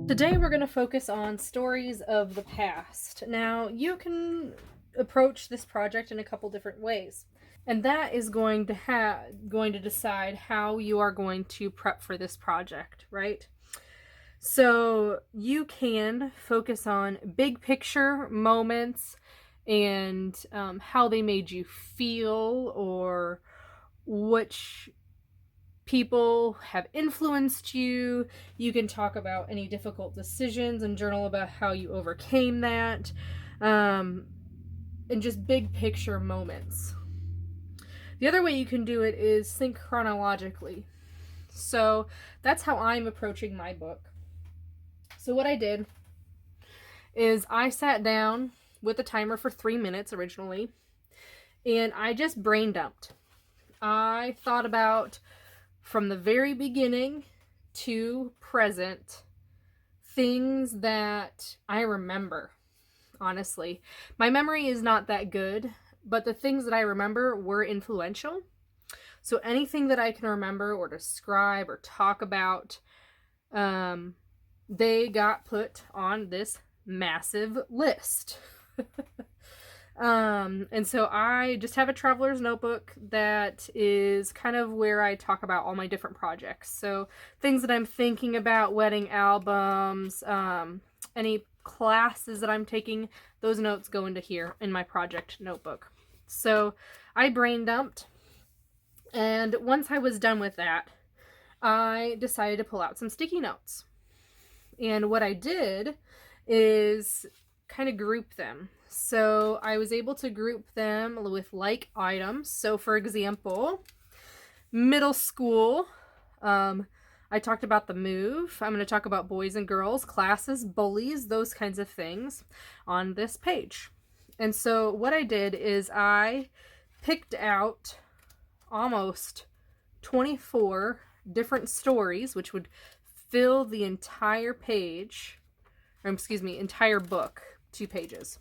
Today we're going to focus on stories of the past. Now, you can approach this project in a couple different ways. And that is going to decide how you are going to prep for this project, right? So, you can focus on big picture moments and how they made you feel, or which people have influenced you. You can talk about any difficult decisions and journal about how you overcame that, and just big picture moments. The other way you can do it is think chronologically. So that's how I'm approaching my book. So what I did is I sat down with a timer for 3 minutes originally, and I just brain dumped. I thought about, from the very beginning to present, things that I remember. Honestly, my memory is not that good, but the things that I remember were influential. So anything that I can remember or describe or talk about, they got put on this massive list. And so I just have a traveler's notebook that is kind of where I talk about all my different projects. So things that I'm thinking about, wedding albums, any classes that I'm taking, those notes go into here in my project notebook. So I brain dumped, and once I was done with that, I decided to pull out some sticky notes. And what I did is kind of group them. So I was able to group them with like items. So for example, middle school, I talked about the move. I'm going to talk about boys and girls, classes, bullies, those kinds of things on this page. And so what I did is I picked out almost 24 different stories, which would fill the entire page, or excuse me, entire book, 2 pages.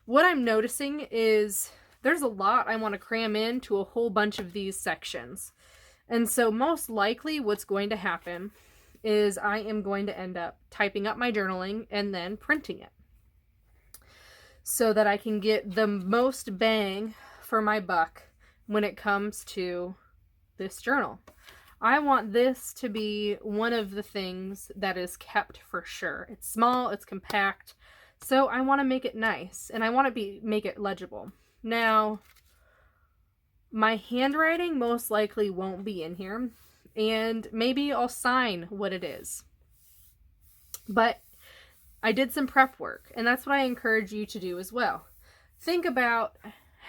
What I'm noticing is there's a lot I want to cram into a whole bunch of these sections. And so most likely what's going to happen is I am going to end up typing up my journaling and then printing it, so that I can get the most bang for my buck when it comes to this journal. I want this to be one of the things that is kept for sure. It's small, it's compact, so I want to make it nice, and I want to make it legible. Now, my handwriting most likely won't be in here, and maybe I'll sign what it is. But I did some prep work, and that's what I encourage you to do as well. Think about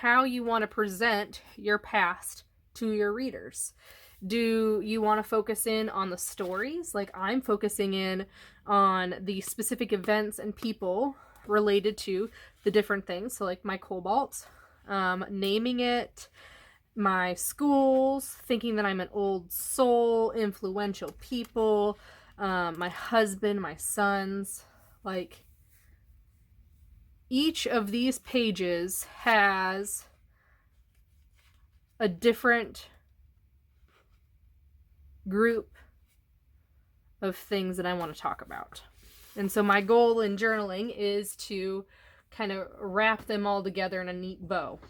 how you want to present your past to your readers. Do you want to focus in on the stories? Like I'm focusing in on the specific events and people related to the different things. So like my cobalt, naming it, my schools, thinking that I'm an old soul, influential people, my husband, my sons. Like each of these pages has a different group of things that I want to talk about. And so my goal in journaling is to kind of wrap them all together in a neat bow.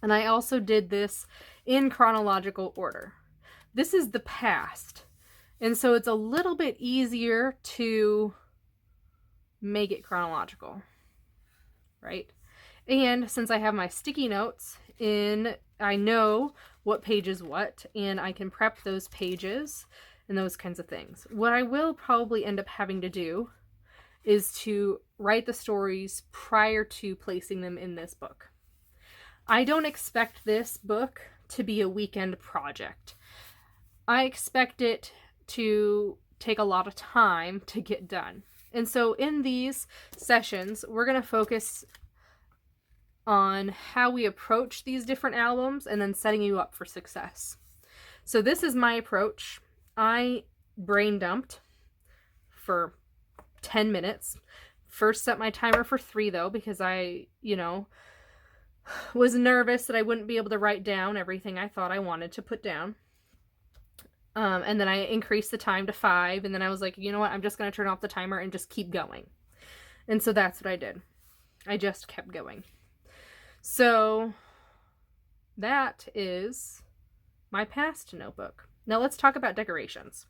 And I also did this in chronological order. This is the past. And so it's a little bit easier to make it chronological, right? And since I have my sticky notes in, I know what page is what, and I can prep those pages and those kinds of things. What I will probably end up having to do is to write the stories prior to placing them in this book. I don't expect this book to be a weekend project. I expect it to take a lot of time to get done. And so in these sessions, we're going to focus on how we approach these different albums and then setting you up for success. So this is my approach. I brain dumped for 10 minutes. First set my timer for 3 though, because I, was nervous that I wouldn't be able to write down everything I thought I wanted to put down. And then I increased the time to 5, and then I was like, you know what, I'm just going to turn off the timer and just keep going. And so that's what I did. I just kept going. So that is my past notebook. Now let's talk about decorations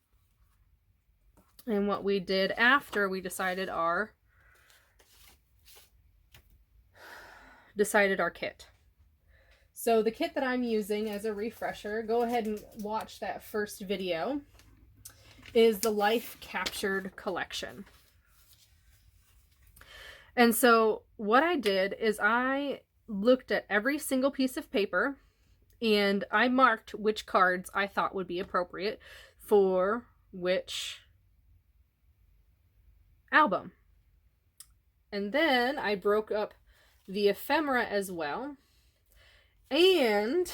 and what we did after we decided our kit. So the kit that I'm using, as a refresher, go ahead and watch that first video, is the Life Captured collection. And so what I did is I looked at every single piece of paper and I marked which cards I thought would be appropriate for which album. And then I broke up the ephemera as well. And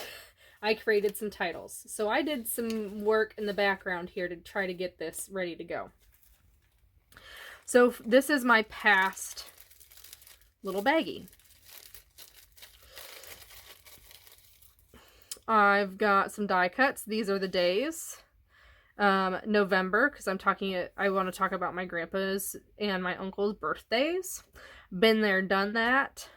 I created some titles. So I did some work in the background here to try to get this ready to go. So this is my past little baggie. I've got some die cuts. These are the days. November, because I want to talk about my grandpa's and my uncle's birthdays. Been there, done that.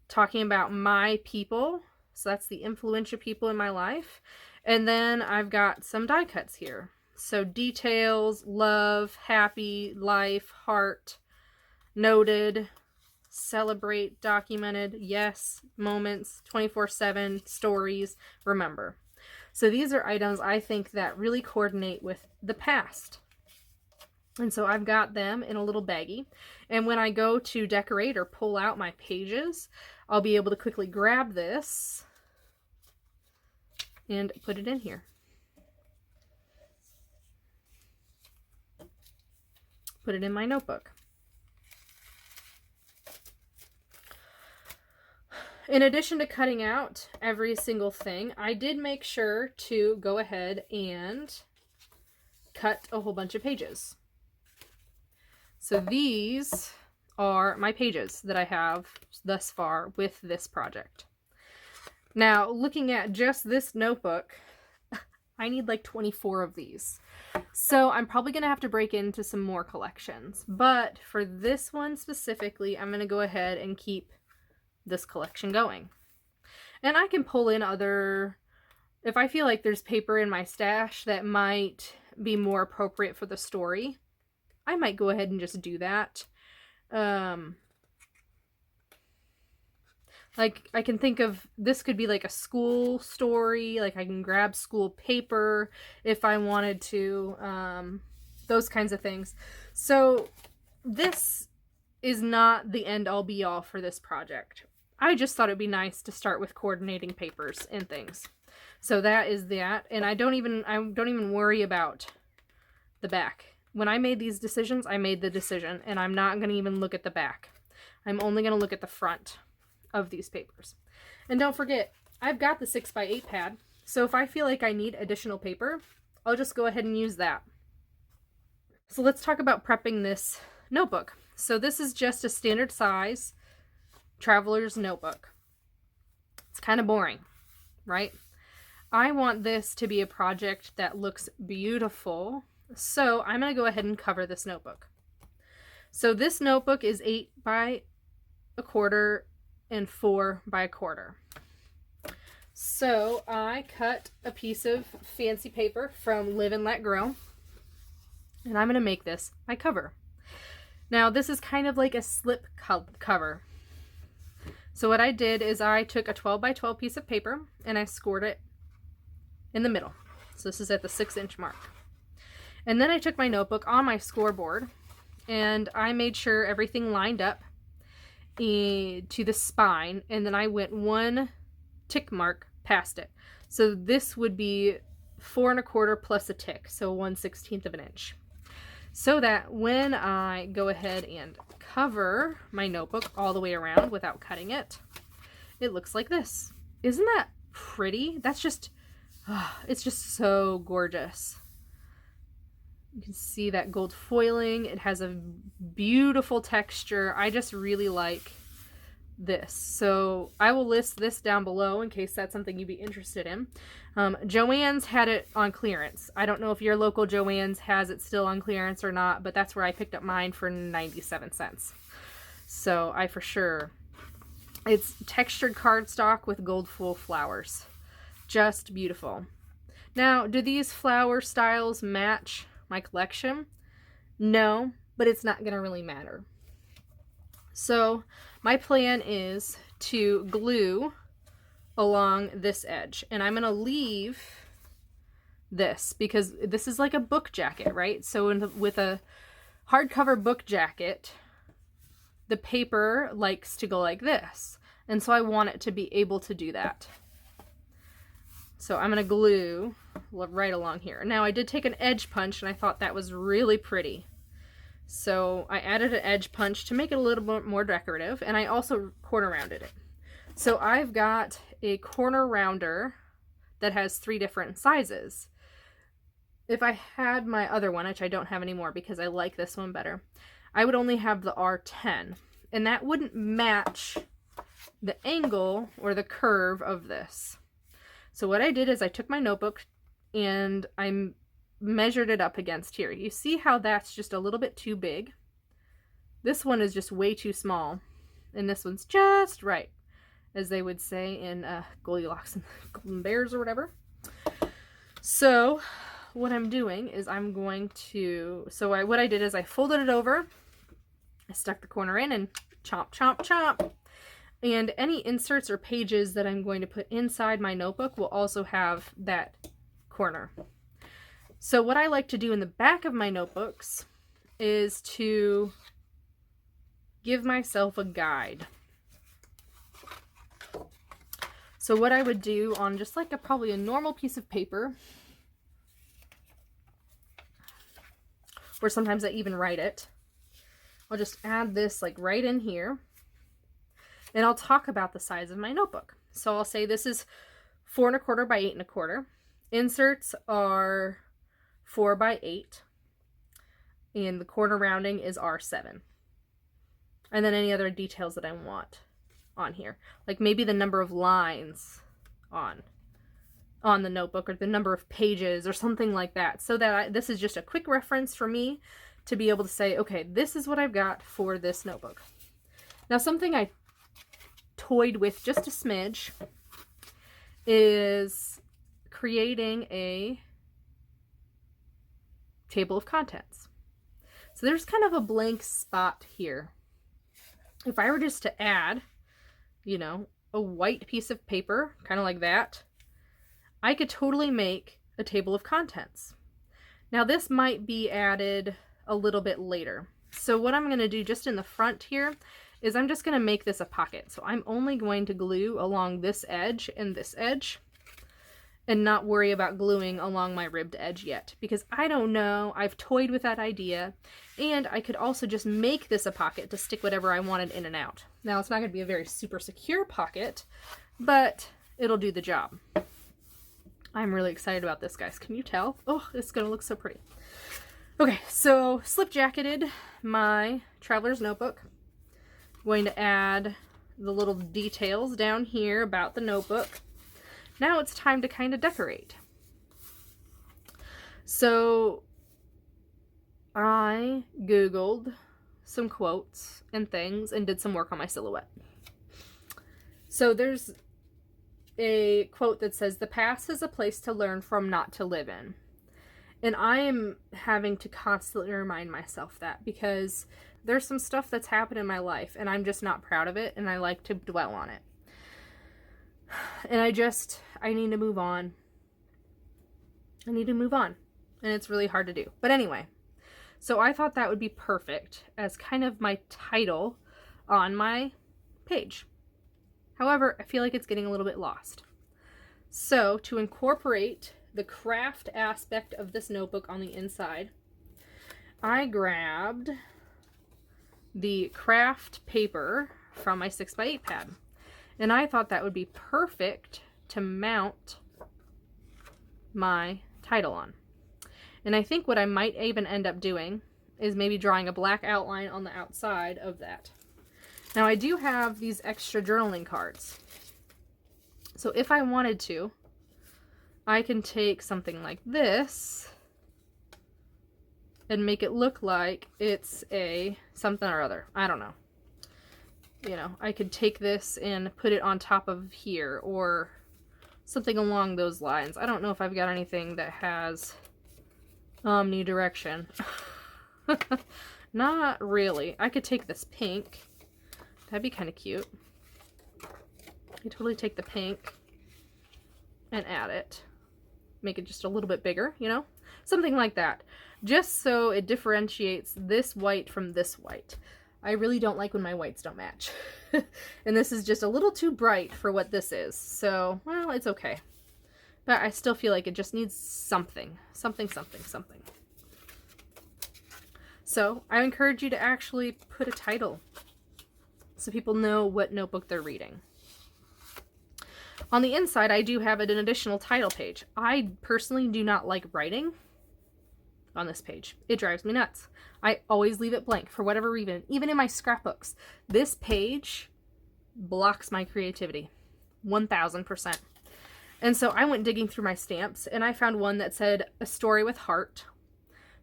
Talking about my people, so that's the influential people in my life. And then I've got some die cuts here. So details, love, happy, life, heart, noted, celebrate, documented, yes, moments, 24/7, stories, remember. So these are items I think that really coordinate with the past. And so I've got them in a little baggie. And when I go to decorate or pull out my pages, I'll be able to quickly grab this and put it in here. Put it in my notebook. In addition to cutting out every single thing, I did make sure to go ahead and cut a whole bunch of pages. So these are my pages that I have thus far with this project. Now, looking at just this notebook, I need like 24 of these. So I'm probably going to have to break into some more collections. But for this one specifically, I'm going to go ahead and keep this collection going. And I can pull in other, if I feel like there's paper in my stash that might be more appropriate for the story, I might go ahead and just do that. Like, I can think of, this could be like a school story, like I can grab school paper if I wanted to, those kinds of things. So this is not the end all be all for this project. I just thought it'd be nice to start with coordinating papers and things. So that is that, and I don't even worry about the back. When I made these decisions, I made the decision, and I'm not going to even look at the back. I'm only going to look at the front of these papers. And don't forget, I've got the 6x8 pad, so if I feel like I need additional paper, I'll just go ahead and use that. So let's talk about prepping this notebook. So this is just a standard size traveler's notebook. It's kind of boring, right? I want this to be a project that looks beautiful. So I'm going to go ahead and cover this notebook. So this notebook is 8 by a quarter and 4 by a quarter. So I cut a piece of fancy paper from Live and Let Grow, and I'm going to make this my cover. Now this is kind of like a slip cover. So what I did is I took a 12 by 12 piece of paper and I scored it in the middle. So this is at the 6-inch mark. And then I took my notebook on my scoreboard and I made sure everything lined up to the spine, and then I went 1 tick mark past it. So this would be 4 1/4 plus a tick, so 1/16 of an inch. So that when I go ahead and cover my notebook all the way around without cutting it, it looks like this. Isn't that pretty? That's just, it's just so gorgeous. You can see that gold foiling. It has a beautiful texture. I just really like this. So I will list this down below in case that's something you'd be interested in. Joann's had it on clearance. I don't know if your local Joann's has it still on clearance or not, but that's where I picked up mine for 97 cents. So I for sure, it's textured cardstock with gold foil flowers. Just beautiful. Now, do these flower styles match my collection? No, but it's not going to really matter. So my plan is to glue along this edge, and I'm going to leave this because this is like a book jacket, right? So with a hardcover book jacket, the paper likes to go like this, and so I want it to be able to do that. So I'm going to glue right along here. Now I did take an edge punch and I thought that was really pretty. So I added an edge punch to make it a little bit more decorative, and I also corner rounded it. So I've got a corner rounder that has 3 different sizes. If I had my other one, which I don't have anymore because I like this one better, I would only have the R10, and that wouldn't match the angle or the curve of this. So what I did is I took my notebook and I measured it up against here. You see how that's just a little bit too big? This one is just way too small, and this one's just right, as they would say in Goldilocks and Golden Bears or whatever. So what I'm doing is I'm going to, what I did is I folded it over, I stuck the corner in, and chomp, chomp, chomp. And any inserts or pages that I'm going to put inside my notebook will also have that corner. So what I like to do in the back of my notebooks is to give myself a guide. So what I would do on just like probably a normal piece of paper, or sometimes I even write it, I'll just add this like right in here. And I'll talk about the size of my notebook. So I'll say this is 4 1/4 by 8 1/4. Inserts are 4 by 8. And the corner rounding is R7. And then any other details that I want on here. Like maybe the number of lines on the notebook, or the number of pages, or something like that. So that this is just a quick reference for me to be able to say, okay, this is what I've got for this notebook. Now, something I toyed with just a smidge is creating a table of contents. So there's kind of a blank spot here. If I were just to add, you know, a white piece of paper, kind of like that, I could totally make a table of contents. Now this might be added a little bit later. So what I'm going to do just in the front here is I'm just going to make this a pocket. So I'm only going to glue along this edge and this edge, and not worry about gluing along my ribbed edge yet, because I don't know. I've toyed with that idea, and I could also just make this a pocket to stick whatever I wanted in and out. Now it's not going to be a very super secure pocket, but it'll do the job. I'm really excited about this, guys. Can you tell? Oh, it's going to look so pretty. Okay, so slip jacketed my traveler's notebook. Going to add the little details down here about the notebook. Now it's time to kind of decorate. So I Googled some quotes and things and did some work on my silhouette. So there's a quote that says, "The past is a place to learn from, not to live in." And I am having to constantly remind myself that, because there's some stuff that's happened in my life and I'm just not proud of it, and I like to dwell on it. And I need to move on. I need to move on. And it's really hard to do. But anyway, so I thought that would be perfect as kind of my title on my page. However, I feel like it's getting a little bit lost. So to incorporate the craft aspect of this notebook on the inside, I grabbed the craft paper from my 6x8 pad. And I thought that would be perfect to mount my title on. And I think what I might even end up doing is maybe drawing a black outline on the outside of that. Now I do have these extra journaling cards. So if I wanted to, I can take something like this and make it look like it's a something or other. I don't know. You know, I could take this and put it on top of here or something along those lines. I don't know if I've got anything that has omnidirection. Not really. I could take this pink. That'd be kind of cute. I could totally take the pink and add it. Make it just a little bit bigger, you know? Something like that. Just so it differentiates this white from this white. I really don't like when my whites don't match. And this is just a little too bright for what this is. So, well, it's okay. But I still feel like it just needs something. Something. So, I encourage you to actually put a title so people know what notebook they're reading. On the inside, I do have an additional title page. I personally do not like writing on this page. It drives me nuts. I always leave it blank for whatever reason. Even in my scrapbooks, this page blocks my creativity 1000%. And so I went digging through my stamps and I found one that said a story with heart,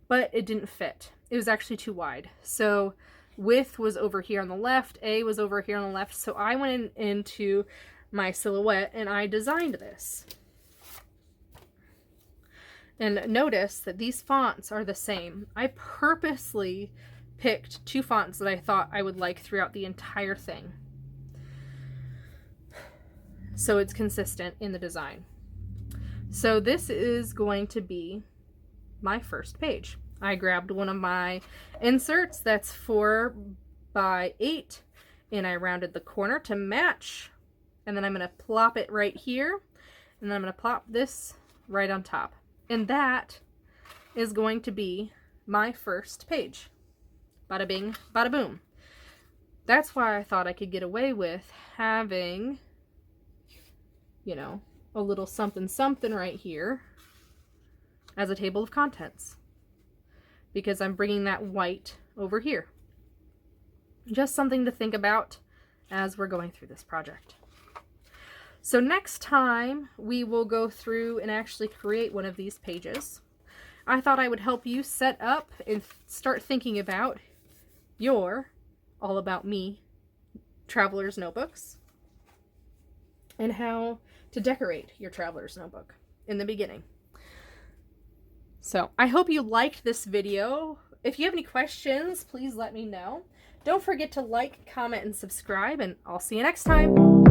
but it didn't fit. It was actually too wide. So width was over here on the left, A was over here on the left. So I went into my silhouette and I designed this. And notice that these fonts are the same. I purposely picked 2 fonts that I thought I would like throughout the entire thing, so it's consistent in the design. So this is going to be my first page. I grabbed one of my inserts that's 4 by 8 and I rounded the corner to match. And then I'm going to plop it right here. And then I'm going to plop this right on top. And that is going to be my first page. Bada bing, bada boom. That's why I thought I could get away with having, you know, a little something right here as a table of contents. Because I'm bringing that white over here. Just something to think about as we're going through this project. So next time we will go through and actually create one of these pages. I thought I would help you set up and start thinking about your All About Me traveler's notebooks and how to decorate your traveler's notebook in the beginning. So I hope you liked this video. If you have any questions, please let me know. Don't forget to like, comment, and subscribe, and I'll see you next time.